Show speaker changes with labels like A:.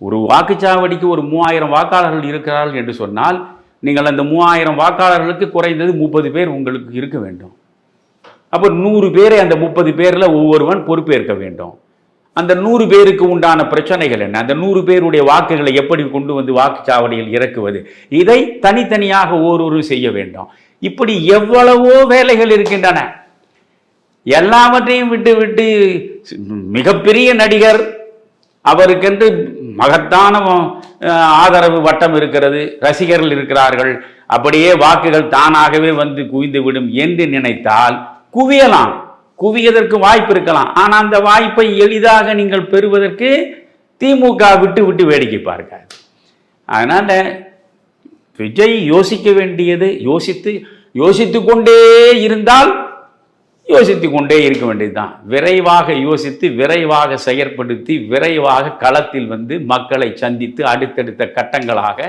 A: ஒரு வாக்குச்சாவடிக்கு ஒரு 3000 வாக்காளர்கள் இருக்கிறார்கள் என்று சொன்னால் நீங்கள் அந்த 3000 வாக்காளர்களுக்கு குறைந்தது 30 பேர் உங்களுக்கு இருக்க வேண்டும். அப்போ 100 பேரை அந்த 30 பேரில் ஒவ்வொருவன் பொறுப்பேற்க வேண்டும். அந்த 100 பேருக்கு உண்டான பிரச்சனைகள் என்ன, அந்த 100 பேருடைய வாக்குகளை எப்படி கொண்டு வந்து வாக்குச்சாவடியில் இறக்குவது, இதை தனித்தனியாக ஒவ்வொரு செய்ய வேண்டும். இப்படி எவ்வளவோ வேலைகள் இருக்கின்றன. எல்லாவற்றையும் விட்டு விட்டு மிகப்பெரிய நடிகர், அவருக்கென்று மகத்தான ஆதரவு வட்டம் இருக்கிறது, ரசிகர்கள் இருக்கிறார்கள், அப்படியே வாக்குகள் தானாகவே வந்து குவிந்துவிடும் என்று நினைத்தால் குவியலாம், குவியதற்கு வாய்ப்பு இருக்கலாம். ஆனால் அந்த வாய்ப்பை எளிதாக நீங்கள் பெறுவதற்கு திமுக விட்டு விட்டு வேடிக்கை பார்க்காது. அதனால் விஜய் யோசிக்க வேண்டியது, யோசித்து கொண்டே இருந்தால் யோசித்து கொண்டே இருக்க வேண்டியதுதான். விரைவாக யோசித்து விரைவாக செயற்படுத்தி விரைவாக களத்தில் வந்து மக்களை சந்தித்து அடுத்தடுத்த கட்டங்களாக